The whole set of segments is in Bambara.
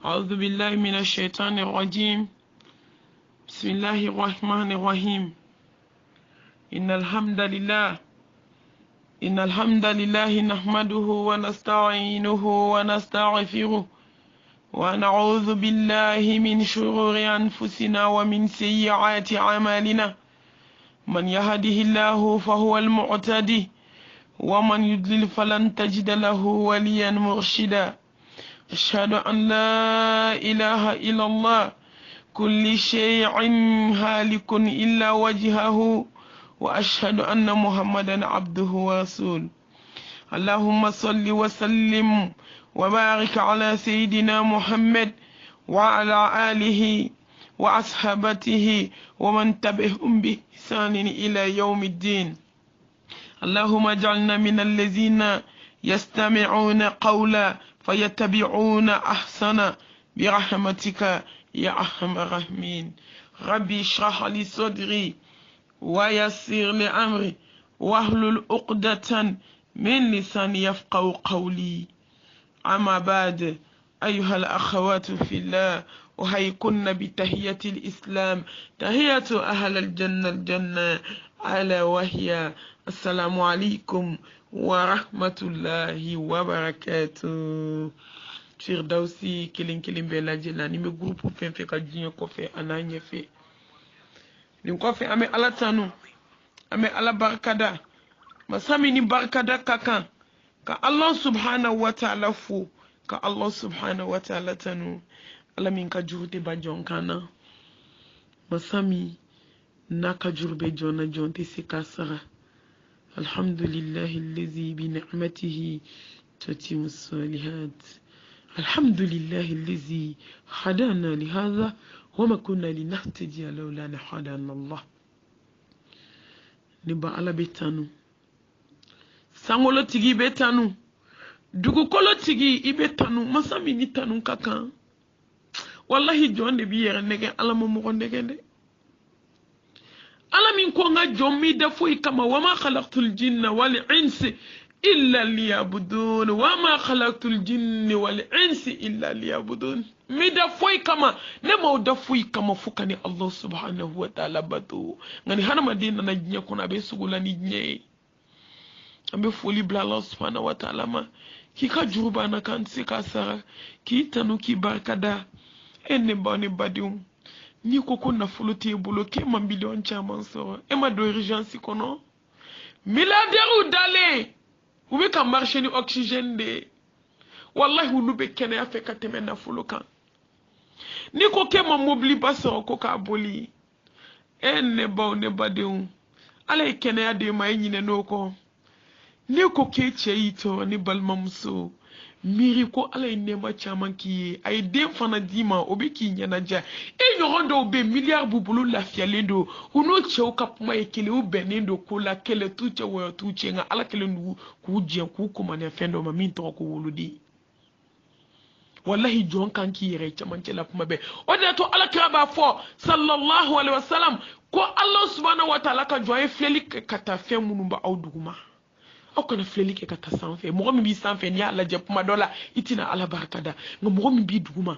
أعوذ بالله من الشيطان الرجيم. بسم الله الرحمن الرحيم. إن الحمد لله نحمده ونستعينه ونستغفره ونعوذ بالله من شرور أنفسنا ومن سيئات أعمالنا. من يهده الله فهو المعتدي ومن يضلل فلن تجد له وليا مرشدا. أشهد أن لا إله إلا الله كل شيء هالك إلا وجهه وأشهد أن محمدا عبده ورسوله. اللهم صل وسلم وبارك على سيدنا محمد وعلى آله وأصحابته ومن تبعهم بإحسان إلى يوم الدين. اللهم اجعلنا من الذين يستمعون قولا فيتبعون أحسن برحمتك يا أرحم الراحمين. ربي اشرح لي صدري ويسر لي أمري واحلل عقدة من لساني يفقهوا قولي. أما بعد، أيها الأخوات في الله، أحييكن بتحية الإسلام، تحية أهل الجنة ألا وهي السلام عليكم ورحمة الله وبركاته. Firdausi kilin bela jela ni me groupe fen fe ka jinyo ko fe ananye fe ni ko fe ame ala tanu ame ala barkada masami ni barkada kakan ka Allah subhanahu wa ta'ala fu ka Allah subhanahu wa ta'ala tanu ala min ka jurte ba jonkana masami na ka jurbe jona jonte se kasara. Alhamdulillahi allazi bi ni'matihi tatimu salihat. الحمد لله الذي هدانا لهذا وما كنا لنهتدي لولا أن هدانا الله. نبا على بيتانو سانغولو تيجي بيتانو دوغو كولو تيجي إبيتانو مسامي نيتانو كاكا والله جون دي بيير نيجي على ممو نيجي على من كونغا جومي دفوي كما وما خلقت الجن والإنس إلا ليعبدون وما خلقت الجن والإنس إلا ليعبدون. ميدا فوي كما نما دفوي كما فكني الله سبحانه وتعالى بدو غني هنا مدينة نجني كنا بيسوغلا نجني أبي فولي بلا الله سبحانه وتعالى ما كي كجروبا نكان سكاسرا كي تنو كي بركدا إني باني بديوم ni koko na folote bolo ke mambilion chaman so e ma d'urgence kono milliardaire ou d'aller ou be ka marcher ni oxygène de wallahi ulu be kene afe ka teme na folokan ni ko ke ma mobili baso ko ka boli enne ba ne badeun ala kene ade ma nyine noko ni ko ke cheito ni balmamso miri ko ala nema chaman ki ay dem fana dima obi ki nyana ja e nyondo be milliard bubulu la fialendo uno chew kap ma ekele u benendo ko la kele tuche wo tuche nga ala kele ndu ku je ku ko mane fendo ma min to ko woludi wallahi jon kan ki yere chaman ci la kuma be o de to ala kraba fo sallallahu alaihi wasallam ko allah subhanahu wa ta'ala ka joye fleli kata fe munumba awduguma o kana fleli ke kata sanfe mo mi bi sanfe ni ala je puma dola itina ala barkada ngo mo mi bi duguma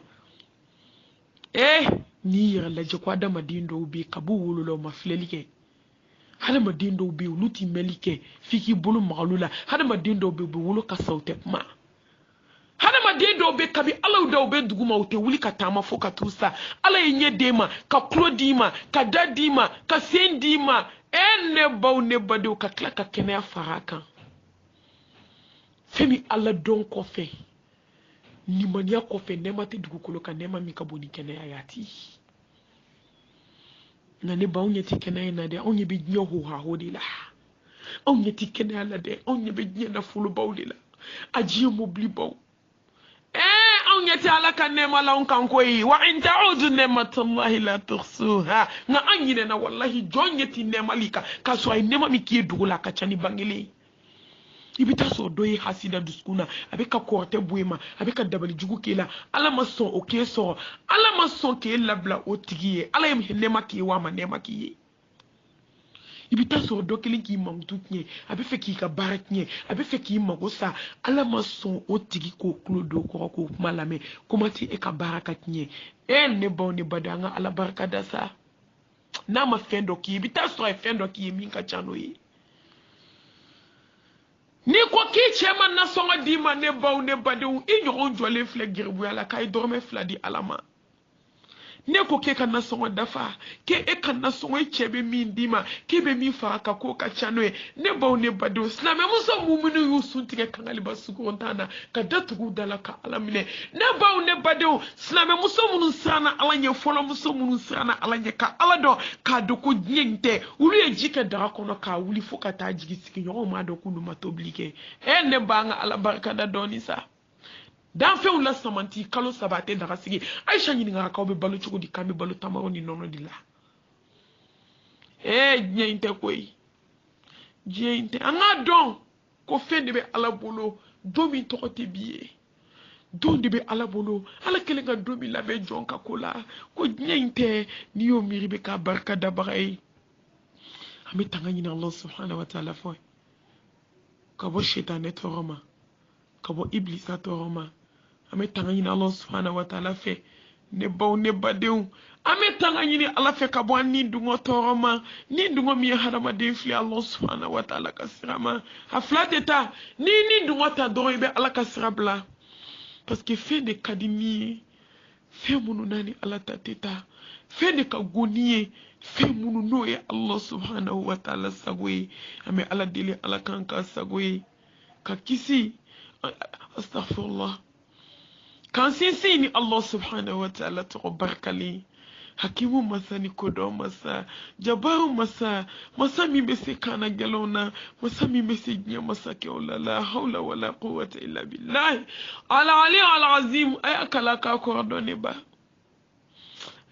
ni yere la je kwa da madindo bi kabu wululo ma fleli ke hada madindo bi luti melike fiki bulu magalula hada madindo bi wulu ka saute ma hada madindo be kabi ala da be duguma o te wuli ka tama fo ka tusa ala yenye dema ka klodima ka dadima ka sendima enne baw ne bado ka klaka kene faraka femi ala don ko fe ni mania ko fe nema te dugukolo ka nema mi ka boni kene ayati na ne ba onye ti kene na de onye be nyo ho ha ho de la onye ti kene ala de onye be nyo na fulu bawdila aji mo bli baw onye ti ala ka nema la on kan koyi wa in ta'udu ni'matallahi la tuhsuha na anyine na wallahi jonye ti nema lika ka so ay nema mi ki dugula ka chani bangile ibita so doye hasida duskuna abeka korte buema abeka dabali jugu kela ala mason oke so ala mason ke labla otigiye ala yem nema ki wa ma nema ki ibita so do kelen ki mam tutnye abi fe ki ka baraknye abi fe ki mago sa ala mason o tigi ko klodo ko malame komati e ka barakatnye ne bon ne badanga ala baraka da sa na ma fendo ki ibita so e fendo ki min ka chano yi ni ko ki chema na songa di ma ne bon ne badou i nyoron jole fle girbu ala kay dorme fladi alama ne ko ke kana songo dafa ke e kana songo chebe min dima ke be mi fa ka ko ka chano e ne ba ne bado sna me muso mumunu yusun tike kangali basuko ntana ka datugu dala ka alamine ne ba ne bado sna me muso munu sana alanye folo muso munu sana alanye ka alado ka doko nyente ulu e jike dara kono ka wuli fo ka ta jigi siki yo ma do kunu matoblike e ne ba nga ala barka da doni sa dan fe on la samanti kalo sabate daga sigi aisha nyini nga ka obe balu chugo di kambe balu tamaro ni nono di la nyente koy jente anga don ko fende be ala bolo domi tokote biye don de be ala bolo ala kele nga domi la be jonka kola ko nyente ni yo miribe ka barka da bagay ami tanga nyina Allah subhanahu wa ta'ala fo ka bo shaytan toroma ka bo iblis toroma ame tanga nyina Allah subhanahu wa ta'ala fe ne baw ne badeu ame tanga nyini ala fe ka bo ni dungo toroma ni dungo mi harama de fli Allah subhanahu wa ta'ala kasirama aflateta ni dungo ta do be ala kasirabla parce que fe de kadimi fe munu nani ala tateta fe de ka goniye fe munu no e Allah subhanahu wa ta'ala sagwe ame ala dele ala kanka sagwe ka kisi astaghfirullah kan sinsi ni Allah subhanahu wa ta'ala to barkali hakimu masani kodo masa jabaru masa mi bese kana galona masa mi bese nya masa ke la hawla wala quwwata illa billah ala ali al azim ay akala ka ko doni ba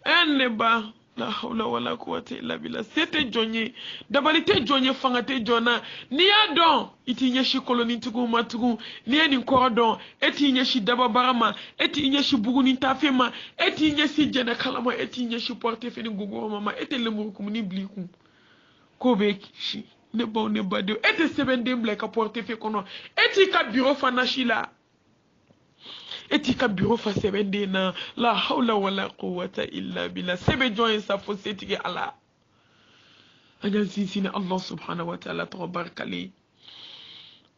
enne ba la hawla wala quwwata illa billah c'était jonye dabalite jonye fangate jona ni ya don iti nyeshi koloni tugu matugu ni eni korodon eti nyeshi daba barama eti nyeshi buguni tafema eti nyeshi jena kalama eti nyeshi porte feni gugu mama eti lemurukum ni bliku ko be shi ne bon ne bade eti sebende bleka porte fe kono eti ka bureau fanashila eti ka bureau fa sebende na la hawla wala quwwata illa billah sebe join sa fo setike ala anya sisina Allah subhanahu wa ta'ala tabarakali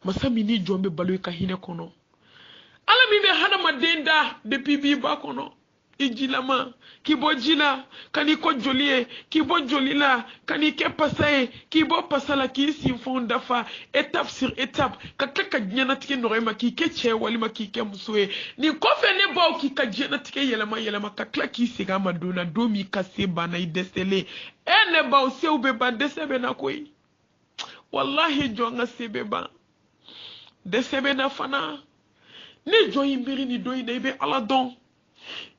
masami ni jombe balo ka hine kono ala mi be hana madenda depuis bi ba kono ijilama kibo jila kani ko jolie kibo jolila kani ke pasaye kibo pasala ki sinfon dafa étape sur étape ka kaka nyana tike norema ki ke che walima ki ke musoe ni ko fe ne ba ki ka jena tike yelama ka kla ki siga madona domi ka se bana idesele ene ba o se ube ba desebe na koi wallahi jonga sebe ba desebe na fana ni joyi mbiri ni doyi na ibe ala don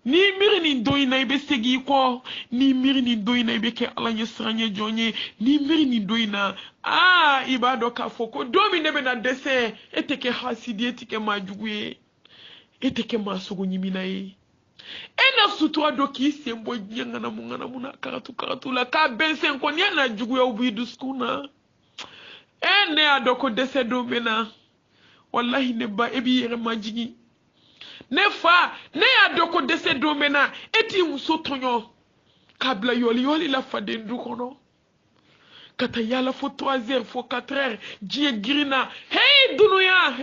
ni miri ni doyi na ibe segi ko ni miri ni doyi na ibe ke ala nyesranye jonye ni miri ni doyi na ibado ka foko domi nebe na dese eteke hasidi eteke majuguye eteke masugo nyimina ye ena sutura do ki sembo nyangana muna karatu la ka bensen ko nyana juguya ubidu skuna ene adoko dese domena wallahi ne ba ebi yere majigi ne fa ne adoko dese domena eti muso tonyo kabla yoli la fadendu kono kata yala fo 3h fo 4h jie grina hey dunuya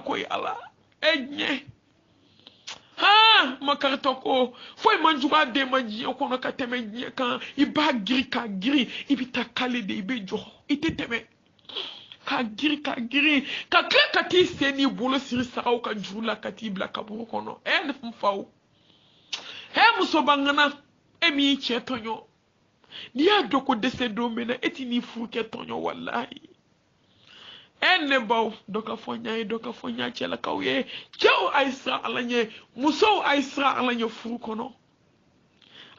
ko yala enye makartoko foi manjuga de manji kono ka teme nyi kan iba gri ibita kale de ibe jo iteteme ka giri ka kle ti seni bolo siri saraw ka jula kati bla kaburu kono ne fumfaw muso bangana mi che tonyo dia doko dese domena eti ni fuke tonyo wallahi ene baw doka fonya chela kawye chew aisra alanye muso aisra alanye furu kono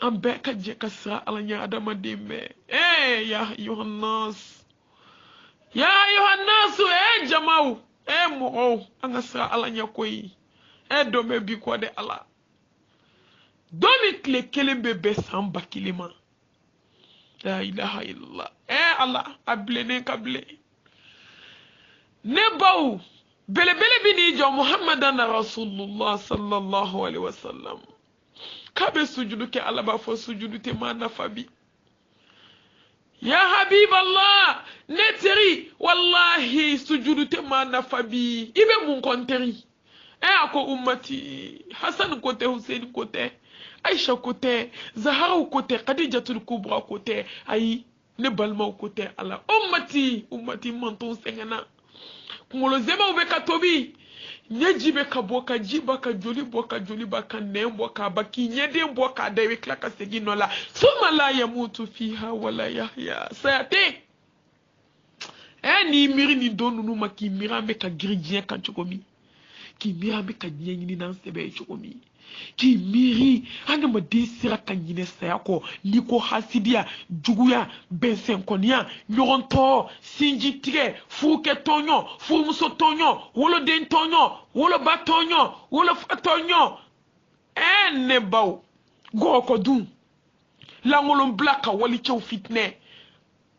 ambe ka je kasra alanye adama dembe ya yohannas jamau mo angasra alanye koyi dome bi ko de ala domi kle kelembe be samba kilima la ilaha illallah Allah ablene kable ne baw bele bini jo muhammadan rasulullah sallallahu alaihi wasallam kabe sujudu ke Allah ba fo sujudu te mana fabi ya habib Allah neteri wallahi sujudu te mana fabi ibe mun konteri ako ummati Hassan kote Hussein kote Aisha kote Zahra kote Khadijatul Kubra kote ayi ne balma kote ala ummati manton sengana kumolo zema ubeka tobi nyeji be ka boka jiba ka joli baka ne boka baki nyede boka dewe klaka segino la suma la yamutu fiha wala yahya sayate ni miri ni donu no maki mira be ka gridien kan chokomi ki mira be ka nyini nan sebe chokomi ki miri anga ma desira kan nyine sayako niko hasidia juguya bensen konia nyoronto sinji tige fuke tonyo fumuso tonyo wolo den tonyo wolo batonyo wolo fatonyo ne baw goko dun langolon blaka wali chew fitne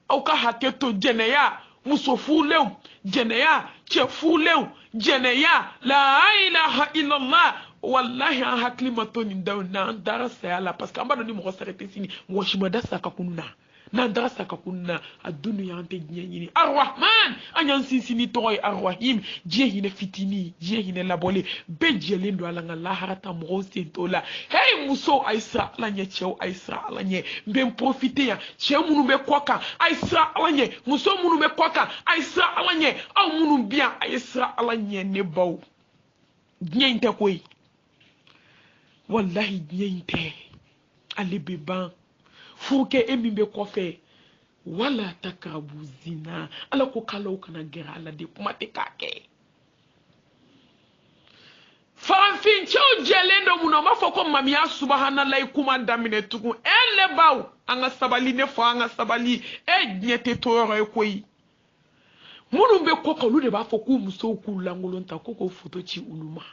au ka haketo jeneya muso fulew jeneya che fulew jeneya la ilaha illallah wallahi an hakli matoni ndaw na dara sayala parce que ambado ni mo sarete sini mo shimada saka kunna na dara saka kunna adunya ante nyini arrahman anyan sini toy arrahim jehine fitini jehine labole bejele ndo alanga la harata mo sentola hey muso aisra lanye chew aisra lanye mbem profiter ya chew munu be koka aisra lanye muso munu be koka aisra lanye aw munu bien aisra lanye ne baw nyente koy wallahi nyente ali beban fuke emimbe kofe wala takabu zina ala ko kala kana gera ala de kuma te kake faranfin chew jelendo muno mafoko mamia subhanallahi kuma damine tukun ele baw anga sabali ne fo anga sabali nyete toro ekoyi munu be koko lu de ba foku muso ku langolonta koko foto ci uluma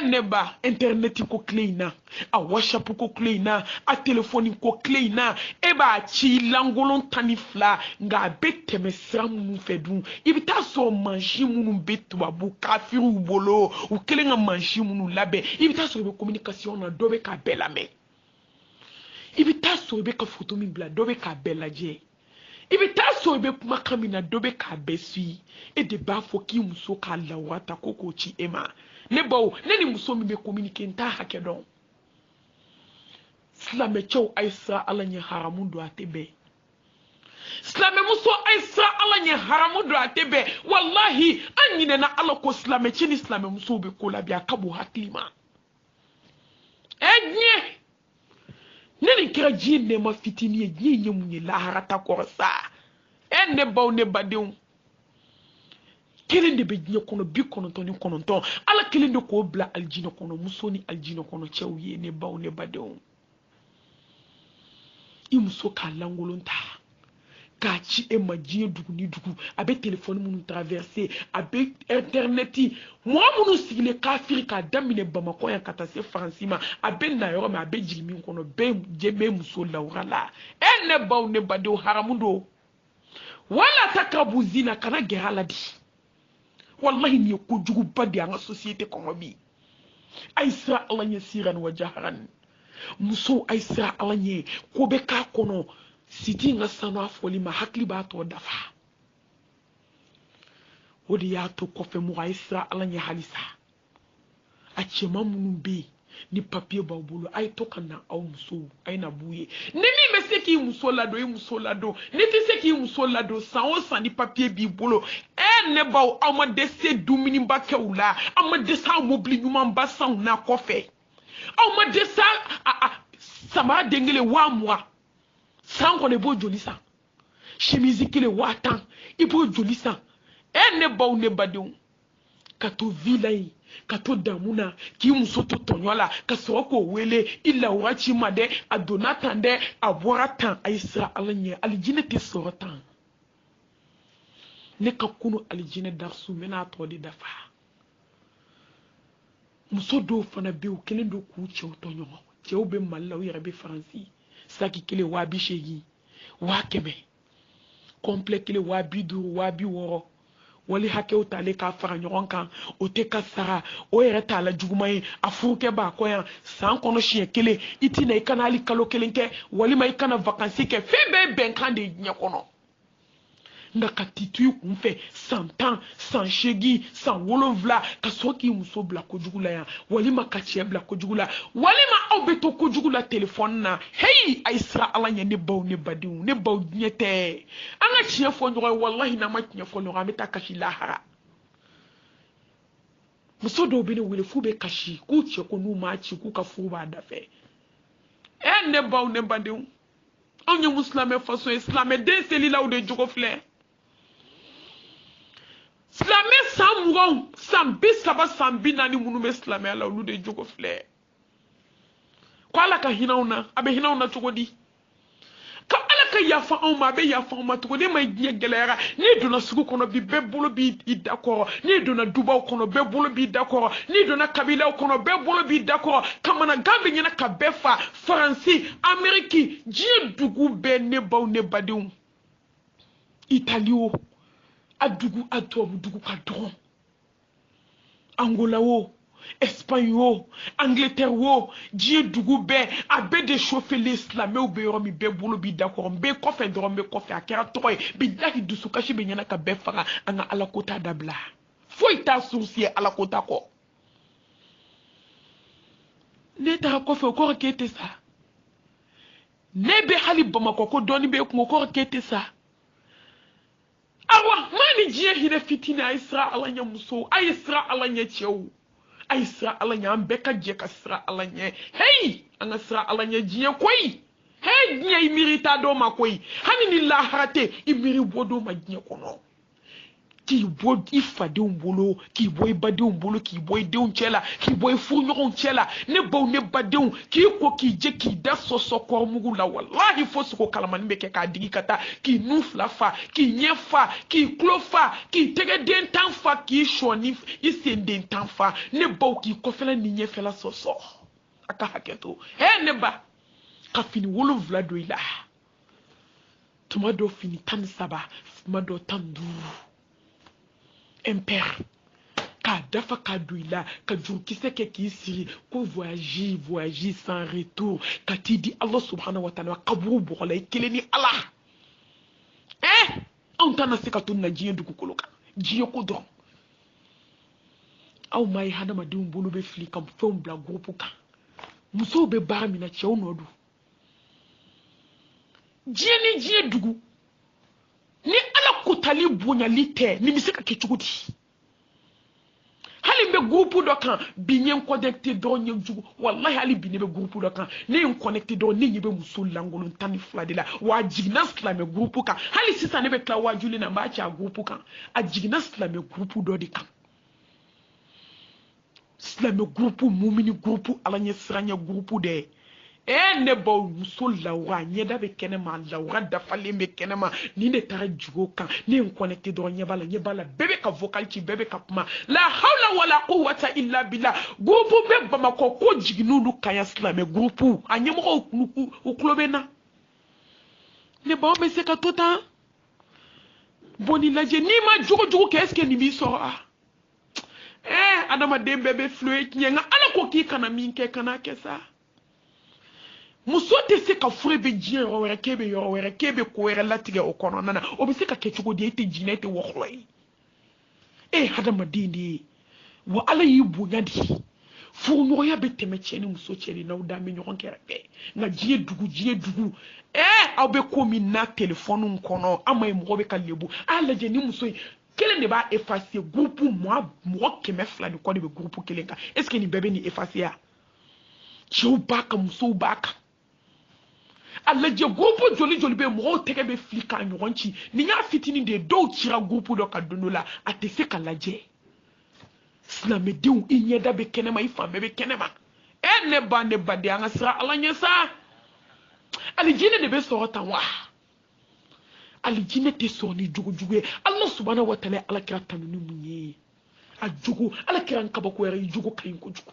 neba internet ko kleina a whatsapp ko kleina a telephone ko kleina ba ci langolon tanifla nga beteme sram fedun ibita so manji munu betu abu kafiru bolo u kelenga manji munu labe ibita so be communication na dobe ka bela me ibita so be ka photo mi bla dobe ka bela je ibita so be makamina dobe ka besi de ba foki muso ka lawata koko ci ema ne bawo ne ni muso mi be communiquer nta hake don slame chew aisra alanye haramundo atebe slame muso aisra alanye haramundo atebe wallahi anyine na alako slame chini slame muso be kola bia kabo haklima enye neni kira jine ma fitini enye munye la harata korsa ne bawo ne badew kelen de be dine kono bi kononton ni kononton ala kelen de ko bla aljina kono muso ni aljina kono chewye ne baw ne badew i muso ka langolonta ka ci e majie dugu ni dugu abe telephone munu traverser abe interneti mo munu sigile kafiri ka damine bamako ya katase francima abe na yoro ma abe jilmi kono be jebe muso lawrala ne baw ne badew haramundo wala takabu zina kana geraladi wallahi ni ko jugu badi anga société ko bi aisra alanye siran wa jaharan muso aisra alanye ko be ka kono siti nga sanwa foli ma hakli ba to dafa wodi ya to ko fe mu aisra alanye halisa a ce mamunu be ni papier ba bulu ay to kana aw muso ay na buye ni mi meseki muso lado e muso lado ni ti seki muso lado san o san ni papier bi bulu ne baw amade se dumini bakewula amade sa mobili nyuma mbasa na kofe amade sa sama dengele wa moi san ko ne bo jolisa chemise kile watan ibo jolisa ne baw ne badew kato vilai kato damuna ki muso to tonyola ka soko wele illa wachi made adonatan de aboratan aisra alanye aljine te sorotan ne ka kunu aljine darsu mena to di dafa muso do fana be o kelen do ku chew tonyo chew be malaw yere be franci saki kele wa bi shegi wa keme complet kele wa bi duru wa bi woro wali hake utale ka fara ɲɔgɔn kan o tɛ ka sara o yɛrɛ t'a la juguma ye a furukɛ b'a kɔ yan san kɔnɔ siɲɛ kelen i tina i kana hali kalo kelen kɛ walima i kana vakansi kɛ fɛn bɛɛ bɛnkan de ye diɲɛ kɔnɔ nka ka ti to i kun fɛ san 10 san 8 san 7 ka sɔrɔ k'i muso bila kojugu la yan walima ka cɛ bila kojugu la walima aw bɛ to kojugu la telefɔni na heyi a ye sira ala ɲɛ ne baw ne badenw ne baw diɲɛ tɛ an ka tiɲɛ fɔ ɲɔgɔn ye walahi n'an ma tiɲɛ fɔ ɲɔgɔn an bɛ taa kasi lahara muso dɔw bɛ ne wele f'u bɛ kasi k'u cɛ ko n'u m'a ci k'u ka furu b'a dafɛ ne baw ne badenw anw ye musilamɛ faso ye silamɛ den selilaw de jogo filɛ silamɛ san 20 san 30 san 40 minnu bɛ silamɛya la olu de jogo filɛ ko ala ka hinɛ anw na a bɛ hinɛ anw na cogo di ka ala ka yafa anw ma a bɛ yafa anw ma cogo di ma diɲɛ gɛlɛyara n'i donna sugu kɔnɔ bi bɛɛ bolo b'i da kɔrɔ n'i donna dubaw kɔnɔ bɛɛ bolo b'i da kɔrɔ n'i donna kabilaw kɔnɔ bɛɛ bolo b'i da kɔrɔ kamanagan bɛ ɲɛna ka bɛɛ fa faransi ameriki diɲɛ dugu bɛɛ ne baw ne badenw itali o a dugu a tubabu dugu ka dɔgɔn angola o espagne o angleterre o diɲɛ dugu bɛɛ a bɛɛ de chauffele silamɛw bɛ yɔrɔ min bɛɛ bolo b'i da kɔrɔ n bɛ kɔfɛ dɔrɔn n bɛ kɔfɛ a kɛra tɔgɔ ye bilahi dusukasi bɛ ɲɛna ka bɛɛ faga an ka ala ko ta dabila foyi t'a source ye ala ko ta kɔ ne taara kɔfɛ o kɔrɔ k'e tɛ sa ne bɛ hali bamakɔ ko dɔɔni bɛ kun o kɔrɔ k'e tɛ sa awa mani diɲɛ hinɛ fitini a ye sira ala ɲɛ muso a ye sira ala ɲɛ cɛw a ye sira ala ɲɛ an bɛɛ ka jɛ ka sira ala ɲɛ heyi an ka sira ala ɲɛ diɲɛ koyi he diɲɛ i miiri t'a dɔw ma koyi hali ni lahara tɛ i miiri bɔ dɔw ma diɲɛ kɔnɔ k'i bɔ i fadenw bolo k'i bɔ i badenw bolo k'i bɔ i denw cɛ la k'i bɔ i furuɲɔgɔnw cɛ la ne baw ne badenw k'i ko k'i jɛ k'i da sɔsɔ kɔrɔmugu la walahi fo sogo kalamani bɛ kɛ k'a digi ka taa k'i nun fila fa k'i ɲɛ fa k'i tulo fa k'i tɛgɛden tan fa k'i sɔni i senden tan fa ne baw k'i kɔfɛla ni ɲɛfɛla sɔsɔ a ka hakɛ to ne ba ka fini 7 don i la tuma dɔw fini 13 tuma dɔw 15 impère k'a dafa k'a don i la ka jurukisɛ kɛ k'i sigi ko voyage sans retour ka t'i di ala subhanahu wa ta'ala kaburu bɔgɔ la i kelen ni ala anw tana se ka to na diɲɛ dugukolo kan diɲɛ ko dɔrɔn aw ma ye hadamadenw bolo bɛ fili ka fɛnw bila groupe kan musow bɛ baara min na cɛw nɔ don diɲɛ ni diɲɛ dugu ni ala kotali bonyali tɛ ni bɛ se ka kɛ cogo di hali n bɛ groupe dɔ kan bi n ye n connecté dɔrɔn n ye jugu walahi hali bi ne bɛ groupe dɔ kan ne ye n connecté dɔrɔn ne ɲɛ bɛ muso lankolon 12 de la wa a jiginna silamɛ groupe kan hali sisan ne bɛ tila wajuli na n b'a ci a groupe kan a jiginna silamɛ groupe dɔ de kan silamɛ groupe mumini groupe ala ɲɛ siranɲɛ groupe de ne baw muso lawura ɲɛda bɛ kɛnɛma lawura dafalen bɛ kɛnɛma ni ne taara jugo kan ne ye n connecté dɔrɔn ɲɛ b'a la bɛɛ bɛ ka vocal ci bɛɛ bɛ ka kuma la hawla wala quwwata illa billah groupe bɛ bamakɔ ko jiginn'olu kan ya silamɛ groupe a ɲɛmɔgɔw u tulo bɛ na ne baw bɛ se ka to tan bon ni lajɛ n'i ma jogo kɛ est-ce que nin b'i sɔrɔ adamaden bɛɛ bɛ filo tiɲɛ nka ala ko k'i kana min kɛ kana kɛ sa muso tɛ se ka fure bɛ diɲɛ yɔrɔ wɛrɛ k'e bɛ yɔrɔ wɛrɛ k'e bɛ ko wɛrɛ latigɛ o kɔnɔna na o bɛ se ka kɛ cogo di e tɛ jinɛ e tɛ wɔkɔlɔ ye hadamaden de ye wa ala y'i bonya de furuɲɔgɔnya bɛ tɛmɛ cɛ ni muso cɛ de n'aw da bɛ ɲɔgɔn kɛrɛfɛ nka diɲɛ dugu aw bɛ ko min na telefɔniw kɔnɔ an ma ye mɔgɔ bɛ ka lebu a lajɛ ni muso in kelen de b'a effacer groupe mɔgɔ 200 ni kɔ de bɛ groupe kelen kan est ce que nin bɛɛ bɛ nin effacer ya cɛw b'a kan musow b'a kan a lajɛ groupe joli bɛ mɔgɔw tɛgɛ bɛ fili k'a ɲɔgɔn ci nin y'a fitinin de ye dɔw cira groupe dɔ ka don dɔ la a tɛ se ka lajɛ silamɛdenw i ɲɛda bɛ kɛnɛma i fan bɛɛ bɛ kɛnɛma ne ba ne baden an ka sira ala ɲɛ sa alijinɛ de bɛ sɔrɔ tan wa alijinɛ tɛ sɔrɔ ni jogo ye ala subhanahu wa ta'ala ala kira tanu ni mun ye a jogo ala kira kabako yɛrɛ i jogo ka ɲi kojugu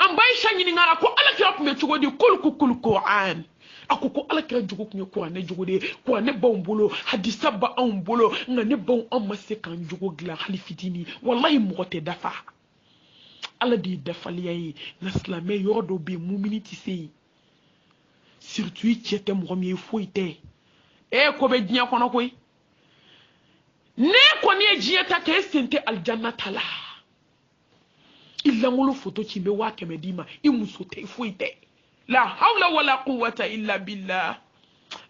an bai shanyi ni ngara ko ala kira kuma chugo di kul Qur'an ako ko ala kira jugo kuma Qur'an ne jugo de Qur'an ne bon bolo hadisa ba an bolo nga ne bon an masse kan jugo gla halifidini wallahi mo te dafa ala di dafali yayi l'islamé yordo be mumini ti sei surtout tiete mo mi foite ko be dinya kono koy ne ko ne jieta ke sente aljanna tala illa ngulu foto chimbe wake medima imusote foite la hawla wala quwwata illa billah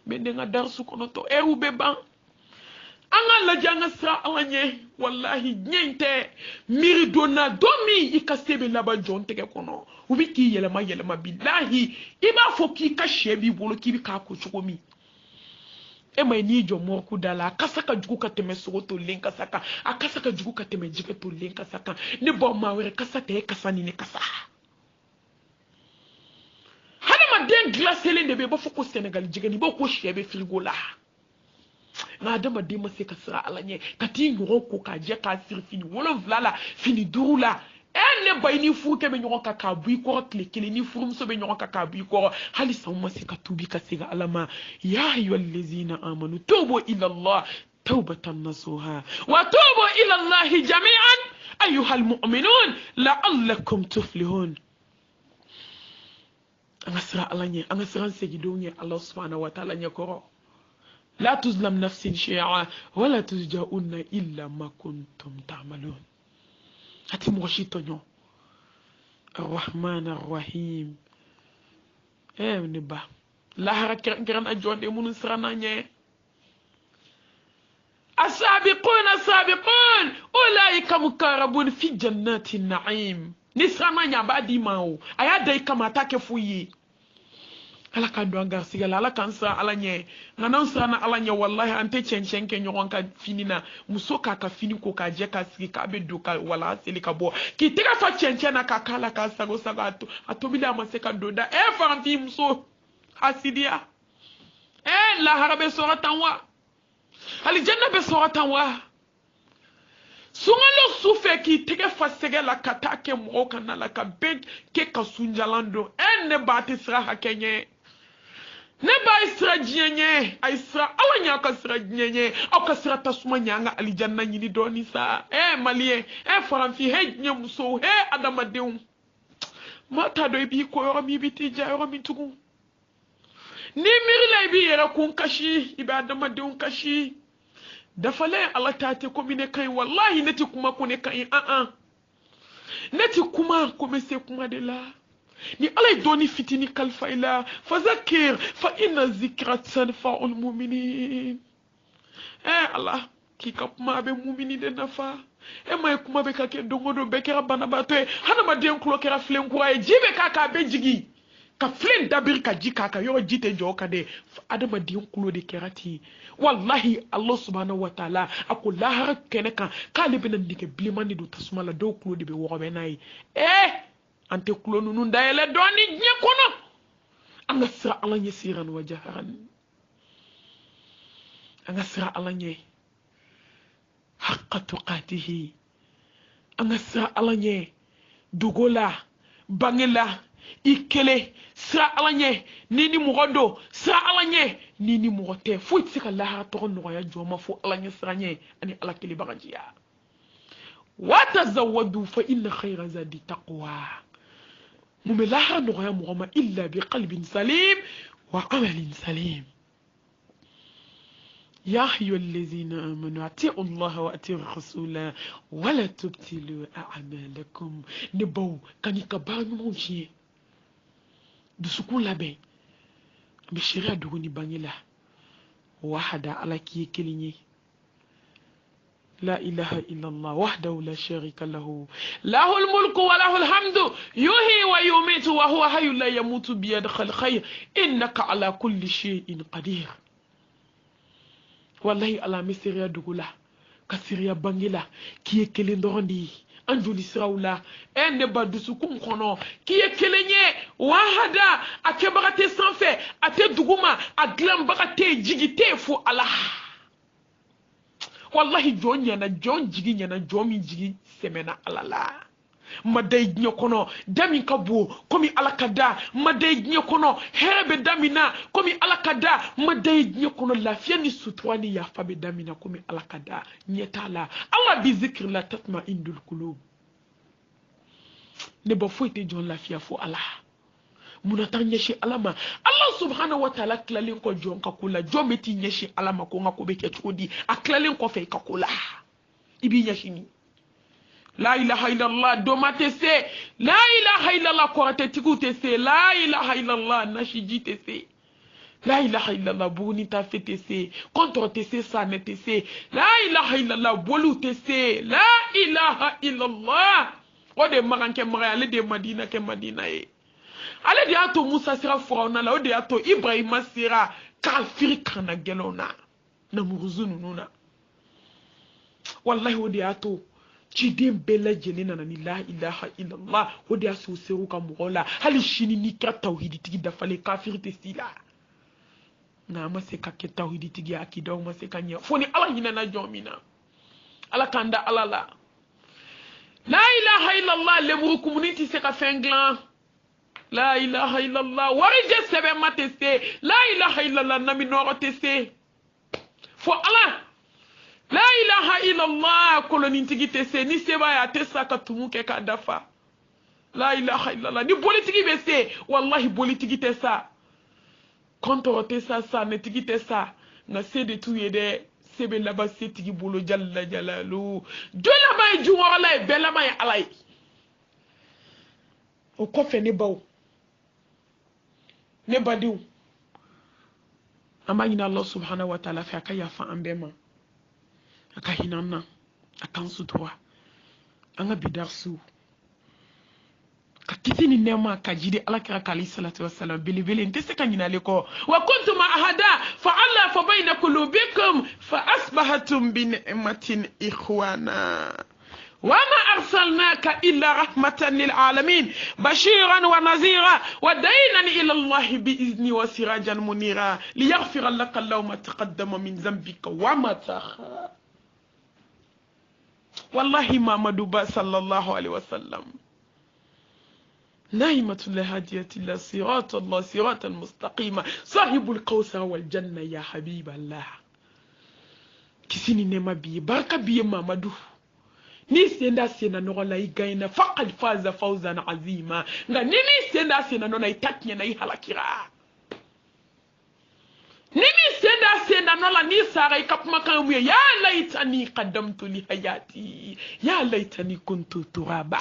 mende nga darsu kono to ube ban anga la janga sra alanye wallahi nyente miri dona domi ikasebe laba jonte ke kono ubiki yelema billahi iba foki ka shebi bolo kibi ka ko chukomi mai ni jo morku dala kasaka jugu ka teme sogoto lenka saka akasaka jugu ka teme jiketo lenka saka ni bo mawere kasata e kasani ne kasa hana ma den glacé de be bo foko Sénégal jigani bo ko shebe frigo la na dama de ma se kasra alanye kati ngoro ko ka je ka sir fini wolo vlala fini durula ne bay ni furu ke be ñoxo kaka buy ko kle kele ni furum so be ñoxo kaka buy ko hali sama se ka tubi ka siga alama ya ayyuhal ladzina amanu tubu ila Allah tawbatan nasuha wa tubu ila Allah jami'an ayyuhal mu'minun la'allakum tuflihun angasra alanye angasra segi donye Allah subhanahu wa ta'ala nyakoro la tuzlam nafsin shay'a wa la tuja'unna illa ma kuntum ta'malun ati moshi tonyo الرحمن الرحيم نبا لا هركرن أجود يمون سرنا نيه السابقون أولئك مقربون في جنات النعيم نسرنا نيا بعد ماو أيا داي كما تكفوي ala kan do ngar sigala ala kan sa ala nye ngana sana ala nye wallahi ante chenchen ke nyon ka finina musoka ka fini ko ka je ka sigi ka be do ka wala seli ka bo ki tira fa chenchen na ka kala ka sago saga to bila ma se ka do da fanti muso hasidia la harabe soratan wa ali janna be soratan wa sungalo sufe ki tege fa sege la kata ke mo kana la ka be ke ka sunjalando ne ba te sra hakenye ne ba isra jienye aisra awanya ka sra jienye o ka sra tasuma nyanga alijanna nyini doni sa malien faranfi nye muso adama deum mata do bi ko yoro mi biti ja yoro mi tugu ni mirle bi yera kun kashi ibe adama deum kashi dafale Allah ta te ko mine kai wallahi nati kuma ko ne kai nati kuma ko me se kuma de la ni alay doni fitini kalfa ila fazakir fa inna zikra tanfa'ul mu'minin Allah ki kapma be mu'mini de nafa may kuma be ka ke dongodo be kera banabato hana ma den klo kera flen kura jibe ka be jigi ka flen dabir ka jika ka yo jite joka de adama den klo de kerati wallahi Allah subhanahu wa ta'ala akul lahara keneka kalibe nan dike blimandi do tasmala do klo de be wobe nay ante kulonu nun dayele doni nyekono anga sira ala nye siran wa jaharan anga sira ala nye haqqa tuqatihi anga sira ala nye dugola bangela ikele sira ala nye nini mugondo sira ala nye nini mugote fuit sika laha to no ya joma fu ala nye sira nye ani ala kili bagajiya wa tazawwadu fa inna khayra zadi taqwa مملاها نغيا مغما إلا بقلب سليم وعمل سليم يا أيها الذين آمنوا أطيعوا الله وأطيعوا الرسول ولا تبطلوا أعمالكم نبو كان يكبر موجي دسكون لبي بشريعة دوني بانيلا واحدة على كي كليني لا إله إلا الله وحده لا شريك له له الملك وله الحمد يحيي ويميت وهو حي لا يموت بيده الخير إنك على كل شيء قدير والله على مسيريا دوغولا كسيريا بانجيلا كي كليندوندي anjuli siraula ne badusu kum kono kiye kelenye wahada akebagate sanfe ate duguma aglam bagate jigite fu Allah wallahi jon yana jon jigi yana jomi jigi semena alala madai gnyo kono dami kabo komi alakada madai gnyo kono herbe damina komi alakada madai gnyo kono lafiya ni sutwani ya fabe damina komi alakada nyetala Allah bi zikr la tatma indul qulub ne ba foite jon lafiya fo Allah munata nyeshi alama Allah subhanahu wa ta'ala klalin ko jon ka kula jometi nyeshi alama ko ngako be ke chudi aklalin ko fe ka kula ibi nyeshi ni la ilaha illallah doma tese la ilaha illallah ko tiku tese la ilaha illallah nashiji tese la ilaha illallah buni ta fe tese contre tese sa ne tese la ilaha illallah bolu tese la ilaha illallah o de maranke marale de madina ke madina e ale de ato Musa sira furauna la o de ato Ibrahima sira kafiri kana gelona na muruzunu nuna wallahi o de ato Chidem bela jelena na la ilaha illallah o de aso seru ka mugola hali shini ni ka tauhidi tigi da fale kafiri te sila na ma se ka ke tauhidi tigi akida ma se ka nya foni ala hina na jomina ala kanda ala la ilaha illallah le buru community se ka fenglan la ilaha illallah wari je sebe matese la ilaha illallah nami noro tese fo ala la ilaha illallah koloni tigi tese ni seba ya tesa ka tumu ke ka dafa la ilaha illallah ni politiki be se wallahi politiki tesa konto tesa sa ne tigi tesa na sede tuye de sebe laba se tigi bolo jalla jalalu dola may juwa la bela may alay o ko fe ne baw ne badiw amanyina Allah subhanahu wa ta'ala fa ka yafa ambema aka hinana akan sutuwa anga bidarsu ka kitini nema ka jidi alakira kali salatu wassalam bilibili ntese ka nyina leko wa kuntum ahada fa alla fa bayna qulubikum fa asbahatum bi ni'matin ikhwana وما أرسلناك إلا رحمة للعالمين بشيرا ونذيرا ودينا إلى الله بإذن وسراجا منيرا ليغفر لك الله ما تقدم من ذنبك وما تأخر والله ما مدوبا صلى الله عليه وسلم نايمة لهادية الله صراط الله صراطا مستقيما صاحب الكوثر والجنة يا حبيب الله كسيني نما بي بركة بي مامدو ni senda sena nola igaina faqad faza fawzan azima nga nini senda sena nona itaknya na ihalakira nini senda nola ni sara ikapuma kamu ya laitani qaddamtu li hayati ya laitani kuntu turaba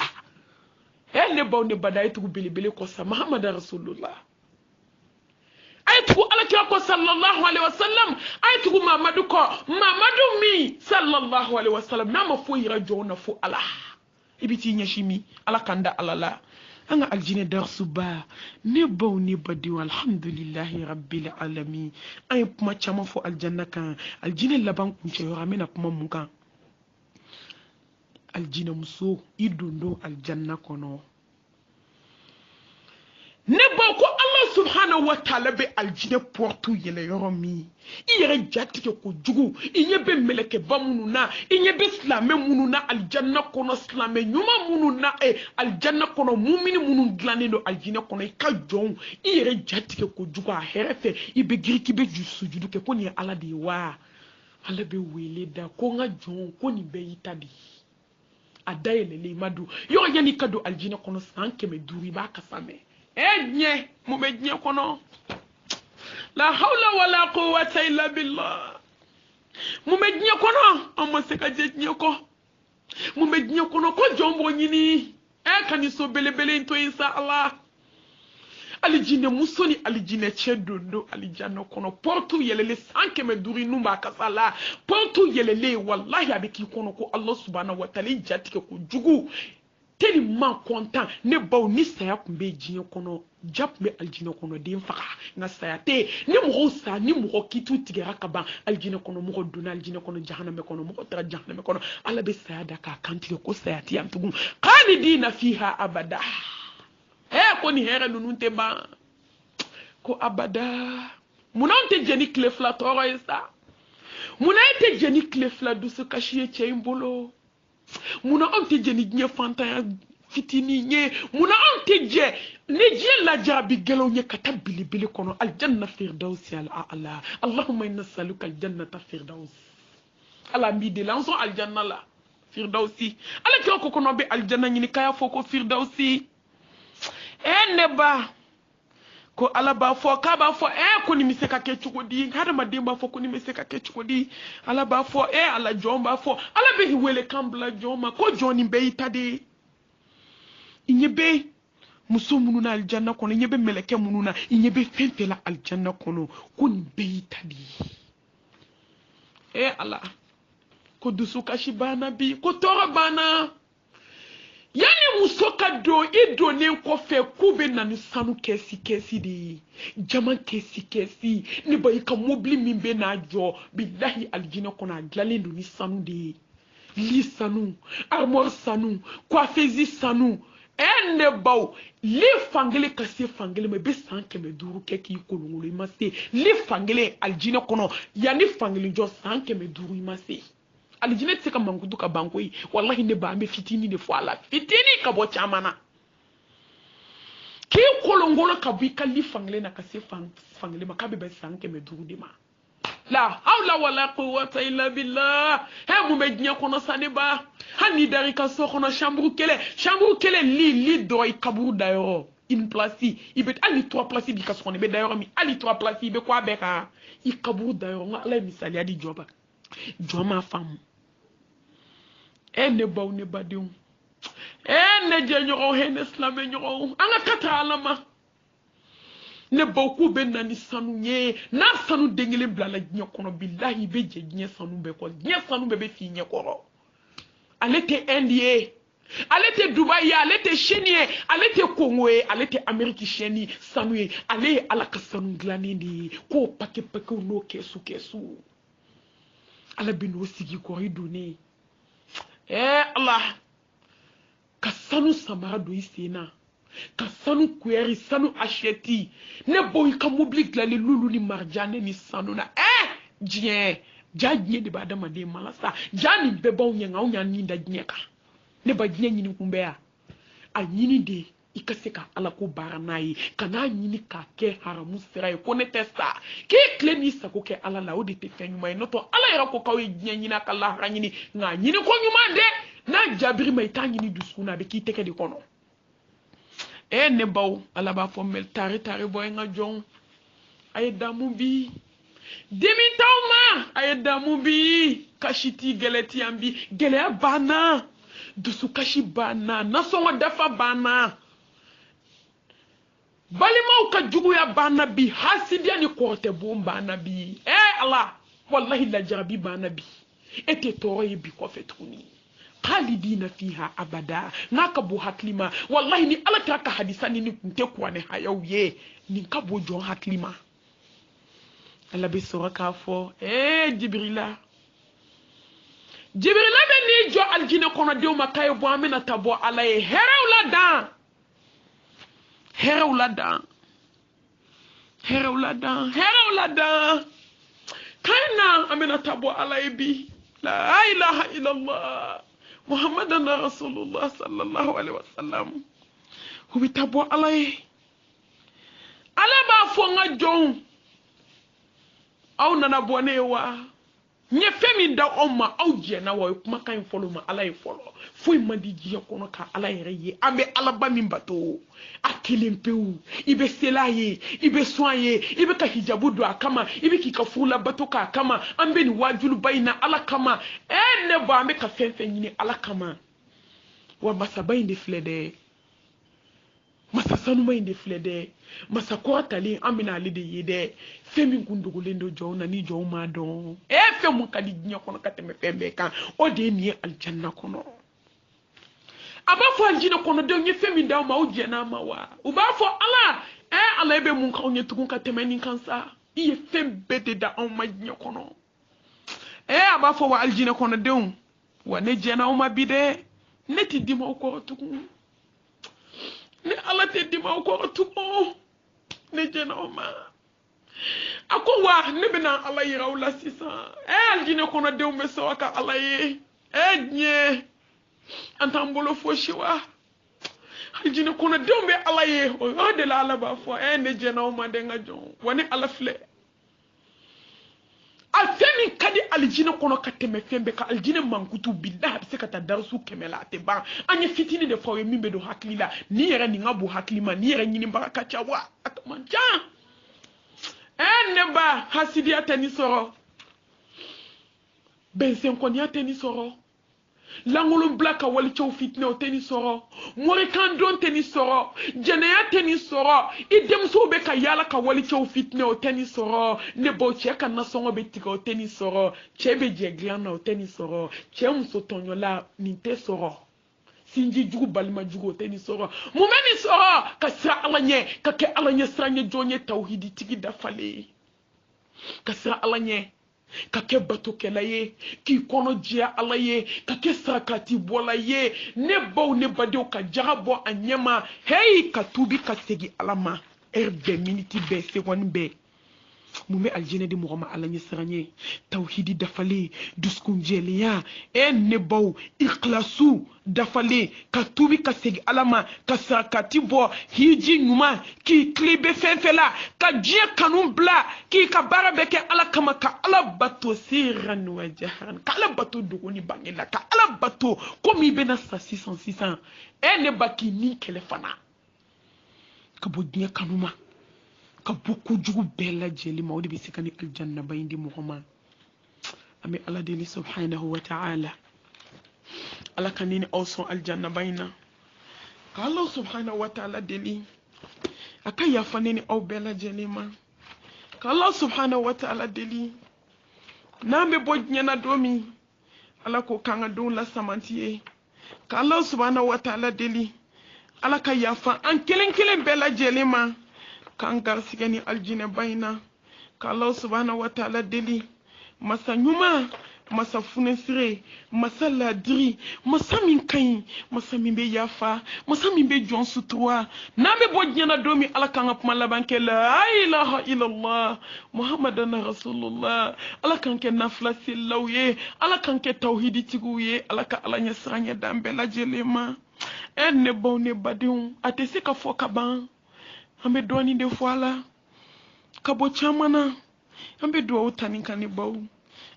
ele bawne badaitu bilibili ko sa Muhammad rasulullah aytu alaka ko sallallahu alaihi wasallam aytu Muhammadu ko Muhammadu mi sallallahu alaihi wasallam nama fo yira jona fo Allah ibiti nyashimi alakanda alala anga aljine darsuba ne baw ne badi walhamdulillahi rabbil alamin ay kuma chama fo aljanna kan aljine laban kunche yora mena kuma munkan aljine muso idundo aljanna kono ne baw ko Allah subhanahu wa ta'ala be aljine portu yele yoromi iyere jatike ko jugu inyebe meleke bamununa inyebe islame mununa aljanna kono islame nyuma mununa aljanna kono mumini munun glanendo aljine kono ka jon iyere jatike ko jugu a herefe ibe giriki be jusujudu ke ko ni ala de wa ala be wele da ko nga jon ko ni be itadi adayele le madu yo yani kado aljine kono sanke me duri ba kasame enye mumejnye kono la hawla wala quwwata illa billah mumejnye kono amaseka jenye ko mumejnye kono ko jombo nyini kaniso belebele into insha Allah alijine musoni alijine chedondo alijano kono portu yelele sanke me duri numba kasala portu yelele wallahi abiki kono ko Allah subhanahu wa ta'ala jatike ko jugu tellement content ne baw ni saya kumbe jinye kono jap me aljine kono de mfaka na saya te ni mo sa ni mo kitu tigera kaba aljine kono mo duna aljine kono jahannam kono mo tara jahannam kono ala be saya daka kanti ko saya ti amtugu khalidina fiha abada ko ni here nununte ba ko abada munante jeni klefla toro isa munante jeni klefla du se kashiye cheimbolo muna onte jeni nye fitini nye muna ante je ne je la jabi gelo nye kata bili kono aljanna firdausi ala allahumma inna saluka aljannata firdaus ala mi de lanso aljanna la firdausi ala kira ko kono be aljanna nyini kaya foko firdausi neba ko ala ba fo ka ba fo ko ni miseka ke chukodi hada madimba fo ko ni miseka ke chukodi ala ba fo ala jomba fo ala be wele kambla joma ko joni be itade inyebe muso mununa aljanna kono inyebe meleke mununa inyebe fenfela aljanna kono ko ni be itade ala ko dusu kashi bana bi ko tora bana yani muso ka do ido ne ko fe kube na ni sanu kesi de jama kesi ni bayi ka mobili min be na jo billahi aljina kona glalen do ni sanu de li sanu armor sanu coiffeuse sanu ene baw li fangele ka se fangele me be sanke me duru ke ki kolongolo ma se li fangele aljina kono yani fangele jo sanke me duru ma se alijine tseka mangudu ka bankoi wallahi ne ba me fitini de fo ala fitini ka bo chamana ki kolongolo ka bi ka li fangle na ka se fangle makabe ba sanke me duru de ma la hawla wala quwwata illa billah he mu me nya kono sane ba hani dari ka so kono chambre kele li do i kaburu d'ailleurs une place ibet ali 3 places bi ka so ne be d'ailleurs mi ali 3 places be kwa be ka i kaburu d'ailleurs ngala misali adi joba joma fam ne baw ne badium ne je ñoro he ne islamé ñoro anga kata alama ne baw ku be nani sanu nye na sanu dengele blala ñokono billahi be je nye sanu be ko nye sanu be fi ñekoro alete indie alete dubai alete chenie alete congo alete amerique chenie sanu ale ala ka sanu glanindi ko pake no kesu ala bino sigi ko idone Allah ka sanu samara do isena ka sanu kweri sanu acheti ne boy ka mobli glale lulu ni marjane ni sanu na jien jadie de badama de malasa jani bebo nyenga onya ni nda jieka ne ba jien nyini kumbea a nyini de ikaseka ala ko baranayi kana nyini ka ke haramu sirai ko ne testa ke kleni sako ke ala la odi te fenyuma no to ala yara ko kawe nyina ka la ranyini nga nyini ko nyuma de na jabiri mai ta nyini dusuna be ki teke de kono ne baw ala ba fo mel tare boy nga jon ay damu bi demi tawma ay damu bi kashiti geleti ambi gele bana dusu kashi bana na songo dafa bana balimaw ka juguya bana bi hasidiya ni korte bom bana bi Allah wallahi la jarabi bana bi ete toroye bi ko fetuni khalidina fiha abada naka bu haklima wallahi ni ala ka hadisani ni kunte kwane hayawye ni ka bo jon haklima Allah be soraka fo jibrila be ni jo aljina kono de ma kay bo amina tabo alaye Herawladan kaina amina tabo alaibi la ilaha illallah muhammadan rasulullah sallallahu alaihi wasallam hubi tabo alai ala ba fo nga jon au nana bonewa nye femi da oma au je na wo kuma kan follow ma ala e follow foi mandi ji kono ka ala yeye ambe ala ba min bato akilimpewu ibe selaye ibe soye ibe ka hijabu do akama ibe ki ka fula bato ka kama ambe ni wajulu baina ala kama ne ba ambe ka fenfe nyini ala kama wa masabai ndi flede masa sanu mai ndi flede masa ko tali amina lide yede femi gundugulendo jona ni joma don femu kadi nya kono kateme fembe kan o de ni aljanna kono aba fo aljina kono de nye femi ndaw ma o jena ma wa uba fo ala ala ebe mun ka onye tukun kateme ni kansa iye fembe de da on ma nya kono aba fo wa aljina kono de wa ne jena o ma bide ne ti dima o ko tukun ne ala te dima o ko tukun ne jena o ma ako wa ne bena ala yira wala sisa aljina kono de o meso aka ala ye nye antambolo fo shiwa aljina kono dembe ala ye o de la ala ba fo ne jena o ma de nga jon woni ala fle alfeni kadi aljina kono kateme fembe ka aljina mankutu billah bi se kata darsu kemela te ba anya fitini de fo mimbe do haklila ni yere ni ngabu haklima ni yere nyini baraka chawa akamanja ne ba hasidia tani soro bensen konya tani soro langolum blaka wali chow fitne o teni soro mori kan don teni soro jenaya teni soro idem so be ka yala ka wali chow fitne o teni soro ne bo che kan na songo be tika o teni soro chebe je glana o teni soro che mso tonyola ninte soro sinji jugu balma jugu o teni soro mumeni soro ka sra alanye ka ke alanye sranye jonye tauhidi tigi dafale ka sra alanye kake bato kelaye ki kono jia alaye kake sakati bolaye ne baw ne badew ka jagabo anyama hey katubi kasegi alama erbe miniti be segon be mume aljine di mugama alanye sranye tawhidi dafale duskunjeliya ne baw ikhlasu dafale katubi kasegi alama kasakati bo hiji nyuma ki klibe fenfela ka jia kanun bla ki ka barabeke ala kama ka ala bato siran wa jahan ka ala bato duguni bangela ka ala bato komi bena sa 600 ne baki ni kelefana ka bodnya kanuma ka buku jugu bella jeli mawdi bi sikani aljanna bayndi muhammad ami ala deli subhanahu wa ta'ala ala kanini awson aljanna bayna ka allah subhanahu wa ta'ala deli akaya fanini aw bella jeli ma ka allah subhanahu wa ta'ala deli nambe bodnyana domi ala ko kanga don la samantiye ka allah subhanahu wa ta'ala deli ala kaya fa an kelen bella jeli ma kan garsigani aljine bayna ka Allah subhanahu wa ta'ala deli masa nyuma masa funesire masa ladri masa min kain masa min be yafa masa min be jon sutura nambe bodnyana domi ala kan apma labanke la ilaha illallah muhammadan rasulullah ala kan ke nafla sillawiye ala kan ke tauhidi tiguye ala ka ala nyasranya dambe la jelema ne bonne badun atese ka foka ban ambe doni de foala kabo chamana ambe do utani kanibau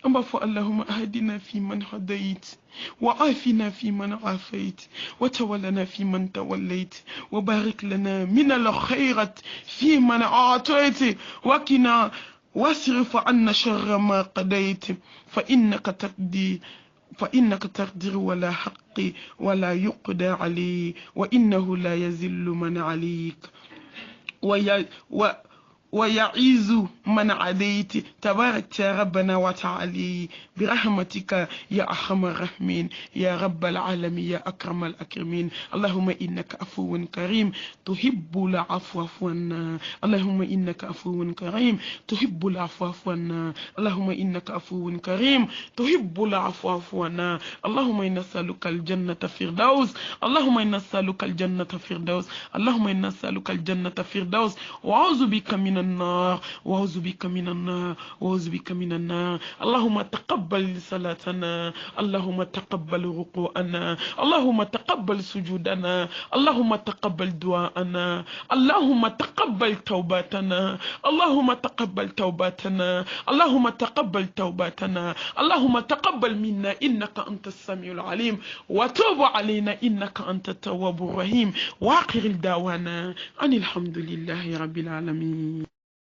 amba fo allahumma ahdina fi man hadait wa afina fi man afait wa tawallana fi man tawallait wa barik lana min al khairat fi man a'tait wa qina wasrif 'anna sharra ma qadait fa innaka taqdi فإنك تقدر ولا حق ولا يقدى عليه وإنه لا يذل من عليك ويعيز من عديت تبارك يا ربنا وتعالي برحمتك يا أرحم الراحمين يا رب العالمين يا أكرم الأكرمين اللهم إنك عفو كريم تحب العفو عنا اللهم إنك عفو كريم تحب العفو عنا اللهم إنك عفو كريم تحب العفو عنا اللهم إنا نسألك الجنة فردوس اللهم إنا نسألك الجنة فردوس اللهم إنا نسألك الجنة فردوس وأعوذ بك من النار وأعوذ بك من النار وأعوذ بك من النار اللهم تقبل صلاتنا اللهم تقبل ركوعنا اللهم تقبل سجودنا اللهم تقبل دعاءنا اللهم تقبل توباتنا اللهم تقبل توباتنا اللهم تقبل توباتنا اللهم تقبل منا إنك أنت السميع العليم وتوب علينا إنك أنت التواب الرحيم وآخر دعوانا أن الحمد لله رب العالمين.